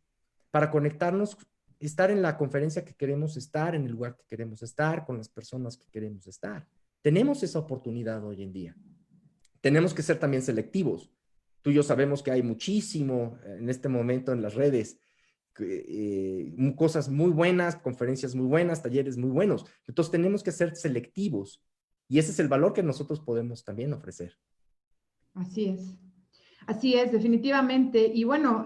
para conectarnos, estar en la conferencia que queremos estar, en el lugar que queremos estar, con las personas que queremos estar? Tenemos esa oportunidad hoy en día. Tenemos que ser también selectivos. Tú y yo sabemos que hay muchísimo en este momento en las redes, cosas muy buenas, conferencias muy buenas, talleres muy buenos. Entonces tenemos que ser selectivos y ese es el valor que nosotros podemos también ofrecer. Así es, definitivamente. Y bueno,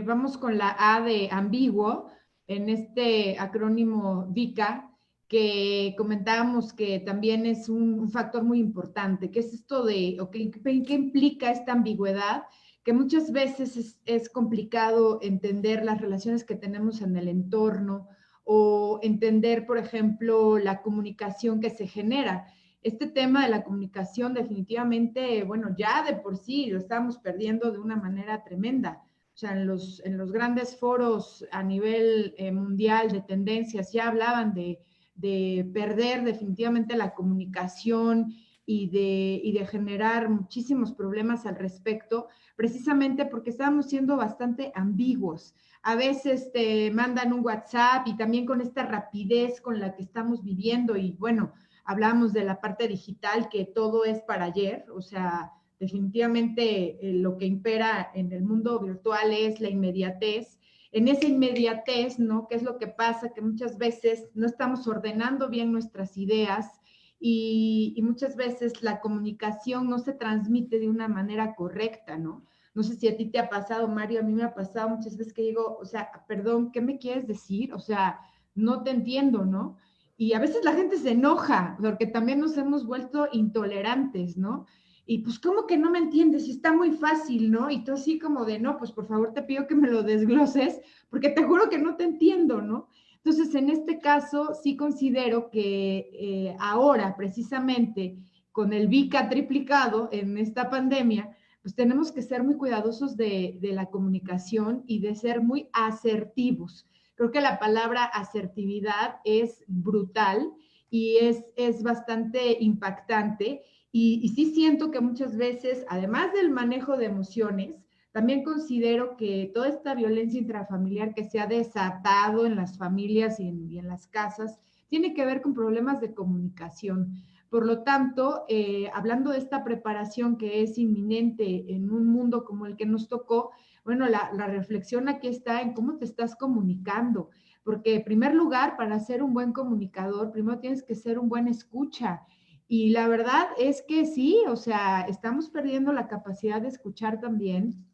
vamos con la A de ambiguo en este acrónimo VICA, que comentábamos que también es un factor muy importante. ¿Qué es esto de, okay, qué implica esta ambigüedad? Que muchas veces es complicado entender las relaciones que tenemos en el entorno o entender, por ejemplo, la comunicación que se genera. Este tema de la comunicación definitivamente, bueno, ya de por sí lo estamos perdiendo de una manera tremenda. O sea, en los grandes foros a nivel mundial de tendencias ya hablaban de perder definitivamente la comunicación y de generar muchísimos problemas al respecto, precisamente porque estábamos siendo bastante ambiguos. A veces te mandan un WhatsApp y también con esta rapidez con la que estamos viviendo y bueno, hablamos de la parte digital, que todo es para ayer, o sea, definitivamente lo que impera en el mundo virtual es la inmediatez. En esa inmediatez, ¿no? ¿Qué es lo que pasa? Que muchas veces no estamos ordenando bien nuestras ideas y muchas veces la comunicación no se transmite de una manera correcta, ¿no? No sé si a ti te ha pasado, Mario, a mí me ha pasado muchas veces que digo, o sea, perdón, ¿qué me quieres decir? O sea, no te entiendo, ¿no? Y a veces la gente se enoja, porque también nos hemos vuelto intolerantes, ¿no? Y pues, ¿cómo que no me entiendes? Está muy fácil, ¿no? Y tú así como de, no, pues por favor te pido que me lo desgloses, porque te juro que no te entiendo, ¿no? Entonces, en este caso, sí considero que ahora, precisamente, con el VICA triplicado en esta pandemia, pues tenemos que ser muy cuidadosos de la comunicación y de ser muy asertivos. Creo que la palabra asertividad es brutal y es bastante impactante y sí siento que muchas veces, además del manejo de emociones, también considero que toda esta violencia intrafamiliar que se ha desatado en las familias y en las casas tiene que ver con problemas de comunicación. Por lo tanto, hablando de esta preparación que es inminente en un mundo como el que nos tocó, bueno, la reflexión aquí está en cómo te estás comunicando, porque en primer lugar, para ser un buen comunicador, primero tienes que ser un buen escucha. Y la verdad es que sí, o sea, estamos perdiendo la capacidad de escuchar también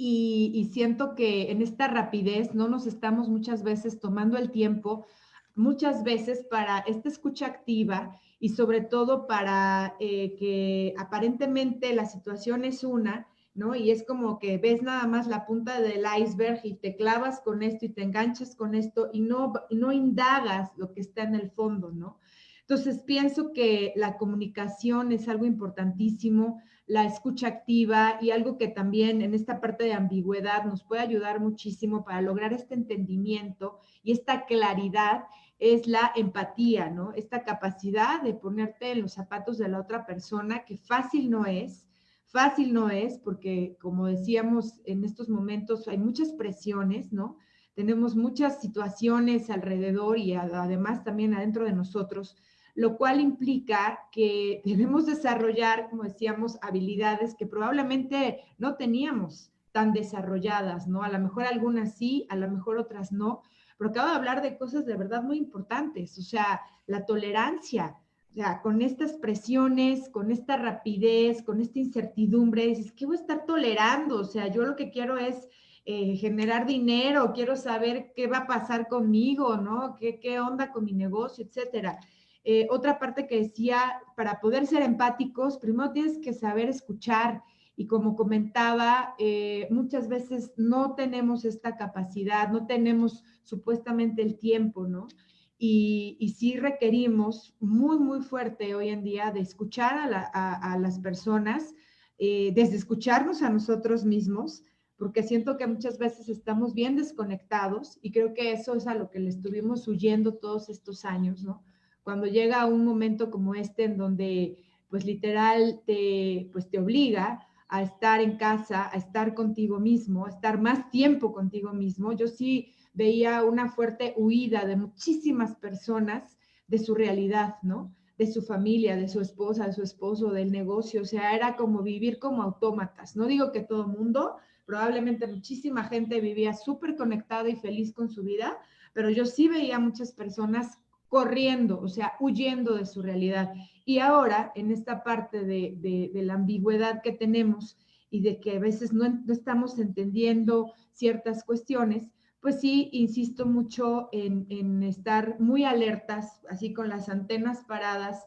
y siento que en esta rapidez no nos estamos muchas veces tomando el tiempo, muchas veces para esta escucha activa y sobre todo para que aparentemente la situación es una, ¿no? Y es como que ves nada más la punta del iceberg y te clavas con esto y te enganchas con esto y no indagas lo que está en el fondo, ¿no? Entonces pienso que la comunicación es algo importantísimo, la escucha activa y algo que también en esta parte de ambigüedad nos puede ayudar muchísimo para lograr este entendimiento y esta claridad es la empatía, ¿no? Esta capacidad de ponerte en los zapatos de la otra persona, que fácil no es, porque como decíamos, en estos momentos hay muchas presiones, ¿no? Tenemos muchas situaciones alrededor y además también adentro de nosotros, lo cual implica que debemos desarrollar, como decíamos, habilidades que probablemente no teníamos tan desarrolladas, ¿no? A lo mejor algunas sí, a lo mejor otras no, pero acabo de hablar de cosas de verdad muy importantes, o sea, la tolerancia, o sea, con estas presiones, con esta rapidez, con esta incertidumbre, dices, ¿qué voy a estar tolerando? O sea, yo lo que quiero es generar dinero, quiero saber qué va a pasar conmigo, ¿no? ¿Qué onda con mi negocio, etcétera? Otra parte que decía, para poder ser empáticos, primero tienes que saber escuchar. Y como comentaba, muchas veces no tenemos esta capacidad, no tenemos supuestamente el tiempo, ¿no? Y sí requerimos muy, muy fuerte hoy en día de escuchar a las personas, desde escucharnos a nosotros mismos, porque siento que muchas veces estamos bien desconectados y creo que eso es a lo que le estuvimos huyendo todos estos años, ¿no? Cuando llega un momento como este en donde pues literal te obliga a estar en casa, a estar contigo mismo, a estar más tiempo contigo mismo. Yo sí veía una fuerte huida de muchísimas personas de su realidad, ¿no? De su familia, de su esposa, de su esposo, del negocio. O sea, era como vivir como autómatas. No digo que todo mundo, probablemente muchísima gente vivía súper conectada y feliz con su vida, pero yo sí veía muchas personas corriendo, o sea, huyendo de su realidad. Y ahora, en esta parte de la ambigüedad que tenemos y de que a veces no estamos entendiendo ciertas cuestiones, pues sí, insisto mucho en estar muy alertas, así con las antenas paradas,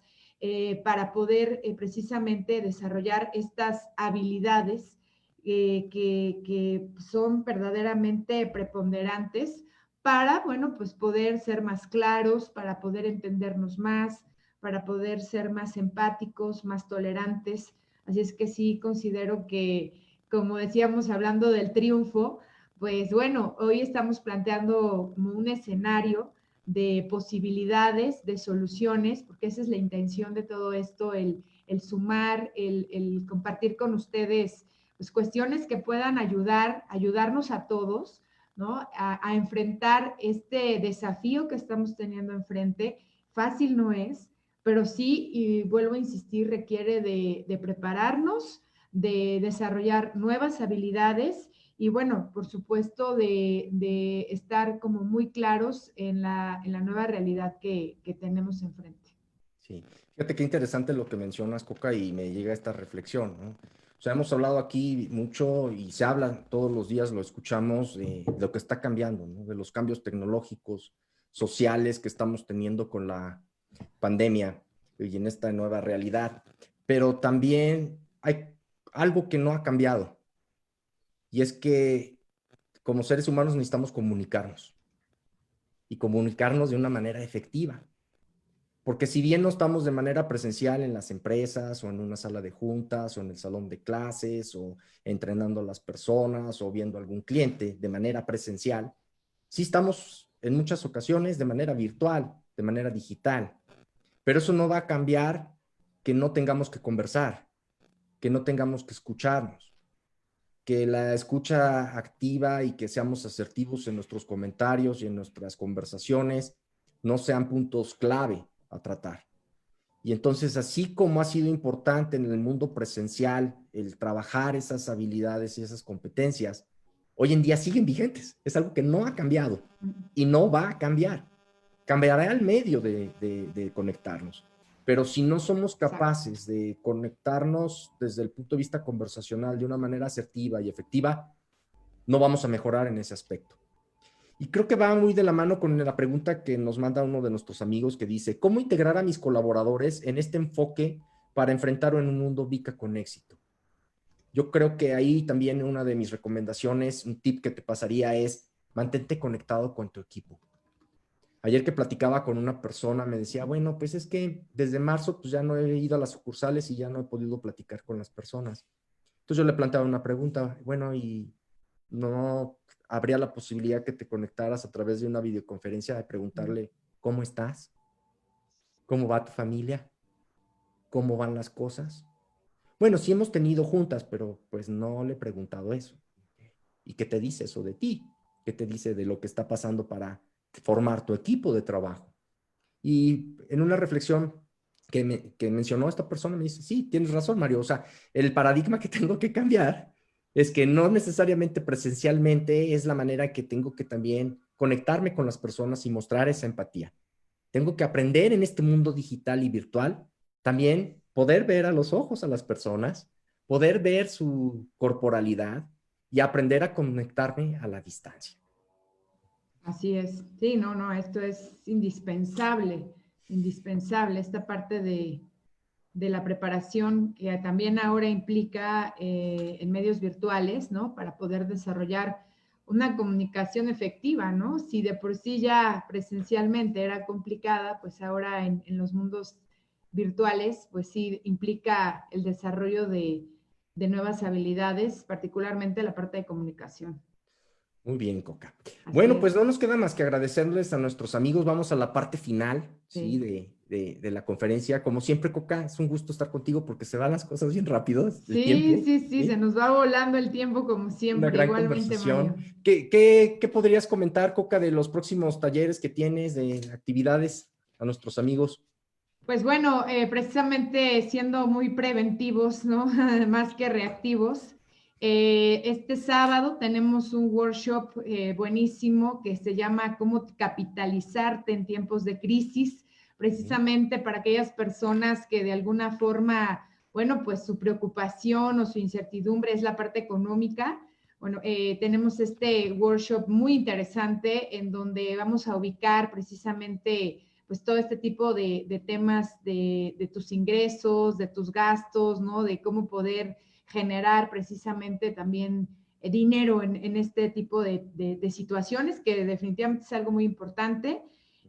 para poder precisamente desarrollar estas habilidades que son verdaderamente preponderantes para, bueno, pues poder ser más claros, para poder entendernos más, para poder ser más empáticos, más tolerantes. Así es que sí considero que, como decíamos hablando del triunfo, pues bueno, hoy estamos planteando como un escenario de posibilidades, de soluciones, porque esa es la intención de todo esto, el sumar, el compartir con ustedes pues, cuestiones que puedan ayudarnos a todos, ¿no? A enfrentar este desafío que estamos teniendo enfrente. Fácil no es, pero sí, y vuelvo a insistir, requiere de prepararnos, de desarrollar nuevas habilidades y bueno, por supuesto, de estar como muy claros en la nueva realidad que tenemos enfrente. Sí, fíjate qué interesante lo que mencionas, Coca, y me llega esta reflexión, ¿no? O sea, hemos hablado aquí mucho y se habla todos los días, lo escuchamos, de lo que está cambiando, ¿no? De los cambios tecnológicos, sociales que estamos teniendo con la pandemia y en esta nueva realidad. Pero también hay algo que no ha cambiado y es que como seres humanos necesitamos comunicarnos y comunicarnos de una manera efectiva. Porque si bien no estamos de manera presencial en las empresas o en una sala de juntas o en el salón de clases o entrenando a las personas o viendo a algún cliente de manera presencial, sí estamos en muchas ocasiones de manera virtual, de manera digital. Pero eso no va a cambiar que no tengamos que conversar, que no tengamos que escucharnos, que la escucha activa y que seamos asertivos en nuestros comentarios y en nuestras conversaciones no sean puntos clave a tratar. Y entonces, así como ha sido importante en el mundo presencial el trabajar esas habilidades y esas competencias, hoy en día siguen vigentes. Es algo que no ha cambiado y no va a cambiar. Cambiará el medio de conectarnos. Pero si no somos Exacto. capaces de conectarnos desde el punto de vista conversacional de una manera asertiva y efectiva, no vamos a mejorar en ese aspecto. Y creo que va muy de la mano con la pregunta que nos manda uno de nuestros amigos que dice, ¿cómo integrar a mis colaboradores en este enfoque para enfrentar en un mundo VICA con éxito? Yo creo que ahí también una de mis recomendaciones, un tip que te pasaría es mantente conectado con tu equipo. Ayer que platicaba con una persona me decía, bueno, pues es que desde marzo pues ya no he ido a las sucursales y ya no he podido platicar con las personas. Entonces yo le planteaba una pregunta, bueno, ¿y no habría la posibilidad que te conectaras a través de una videoconferencia de preguntarle cómo estás, cómo va tu familia, cómo van las cosas? Bueno, sí hemos tenido juntas, pero pues no le he preguntado eso. ¿Y qué te dice eso de ti? ¿Qué te dice de lo que está pasando para formar tu equipo de trabajo? Y en una reflexión que mencionó esta persona me dice, sí, tienes razón, Mario. O sea, el paradigma que tengo que cambiar es que no necesariamente presencialmente es la manera que tengo que también conectarme con las personas y mostrar esa empatía. Tengo que aprender en este mundo digital y virtual también poder ver a los ojos a las personas, poder ver su corporalidad, y aprender a conectarme a la distancia. Así es. Sí, no, esto es indispensable, indispensable, esta parte de la preparación que también ahora implica en medios virtuales, ¿no? Para poder desarrollar una comunicación efectiva, ¿no? Si de por sí ya presencialmente era complicada, pues ahora en los mundos virtuales, pues sí implica el desarrollo de nuevas habilidades, particularmente la parte de comunicación. Muy bien, Coca. Así Bueno, es. pues no nos queda más que agradecerles a nuestros amigos. Vamos a la parte final, ¿sí? Sí. De la conferencia. Como siempre, Coca, es un gusto estar contigo porque se van las cosas bien rápidos, el Sí, tiempo, sí, sí, se ¿sí? nos va volando el tiempo como Una siempre. gran Igualmente, conversación. Mario. ¿Qué podrías comentar, Coca, de los próximos talleres que tienes, de actividades a nuestros amigos? Pues bueno, precisamente siendo muy preventivos, ¿no? Más que reactivos. Este sábado tenemos un workshop buenísimo que se llama Cómo capitalizarte en tiempos de crisis, precisamente para aquellas personas que de alguna forma, bueno, pues su preocupación o su incertidumbre es la parte económica. Bueno, tenemos este workshop muy interesante en donde vamos a ubicar precisamente pues todo este tipo de temas de tus ingresos, de tus gastos, ¿no? De cómo poder generar precisamente también dinero en este tipo de situaciones, que definitivamente es algo muy importante.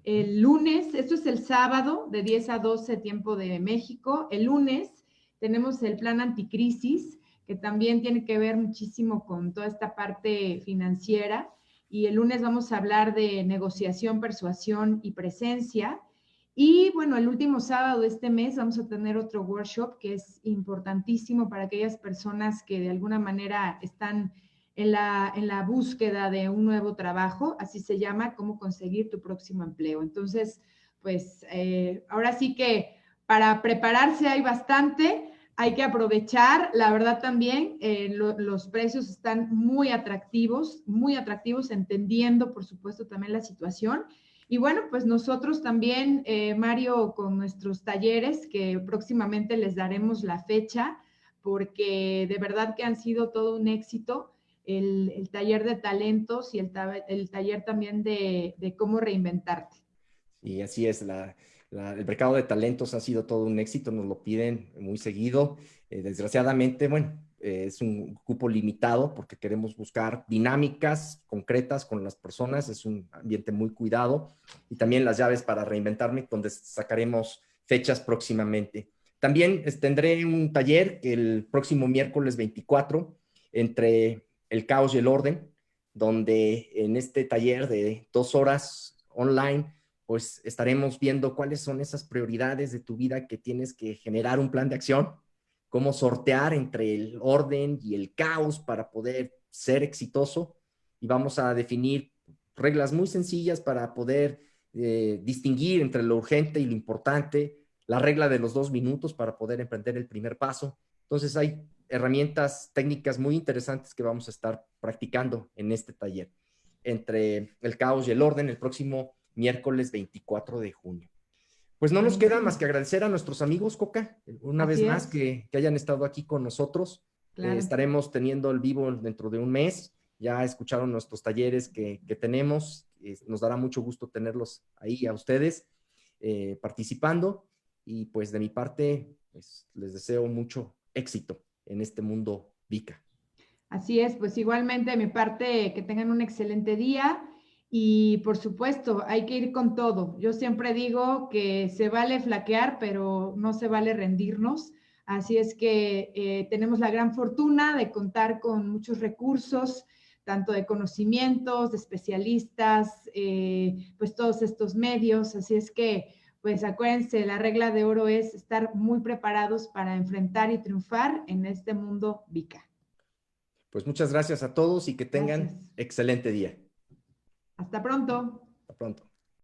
El lunes, esto es el sábado, de 10 a 12 tiempo de México. El lunes tenemos el plan anticrisis, que también tiene que ver muchísimo con toda esta parte financiera. Y el lunes vamos a hablar de negociación, persuasión y presencia. Y bueno, el último sábado de este mes vamos a tener otro workshop que es importantísimo para aquellas personas que de alguna manera están en la búsqueda de un nuevo trabajo, así se llama, cómo conseguir tu próximo empleo. Entonces, pues ahora sí que para prepararse hay bastante, hay que aprovechar, la verdad también, los precios están muy atractivos, entendiendo por supuesto también la situación. Y bueno, pues nosotros también, Mario, con nuestros talleres, que próximamente les daremos la fecha, porque de verdad que han sido todo un éxito. El taller de talentos y el taller también de cómo reinventarte. Y así es, el mercado de talentos ha sido todo un éxito, nos lo piden muy seguido. Desgraciadamente, bueno, es un cupo limitado porque queremos buscar dinámicas concretas con las personas, es un ambiente muy cuidado y también las llaves para reinventarme, donde sacaremos fechas próximamente. También tendré un taller que el próximo miércoles 24 entre el caos y el orden, donde en este taller de 2 horas online pues estaremos viendo cuáles son esas prioridades de tu vida que tienes que generar un plan de acción, cómo sortear entre el orden y el caos para poder ser exitoso y vamos a definir reglas muy sencillas para poder distinguir entre lo urgente y lo importante, la regla de los 2 minutos para poder emprender el primer paso. Entonces hay herramientas técnicas muy interesantes que vamos a estar practicando en este taller entre el caos y el orden el próximo miércoles 24 de junio. Pues no nos queda más Buenísimo. que agradecer a nuestros amigos, Coca, una vez Así más es, que hayan estado aquí con nosotros. claro. Estaremos teniendo el vivo dentro de un mes. Ya escucharon nuestros talleres que tenemos. Nos dará mucho gusto tenerlos ahí a ustedes participando. Y pues de mi parte, pues, les deseo mucho éxito en este mundo VICA. Así es, pues igualmente de mi parte, que tengan un excelente día y por supuesto, hay que ir con todo. Yo siempre digo que se vale flaquear, pero no se vale rendirnos. Así es que tenemos la gran fortuna de contar con muchos recursos, tanto de conocimientos, de especialistas, pues todos estos medios. Así es que, pues acuérdense, la regla de oro es estar muy preparados para enfrentar y triunfar en este mundo VICA. Pues muchas gracias a todos y que Gracias. tengan excelente día. Hasta pronto. Hasta pronto.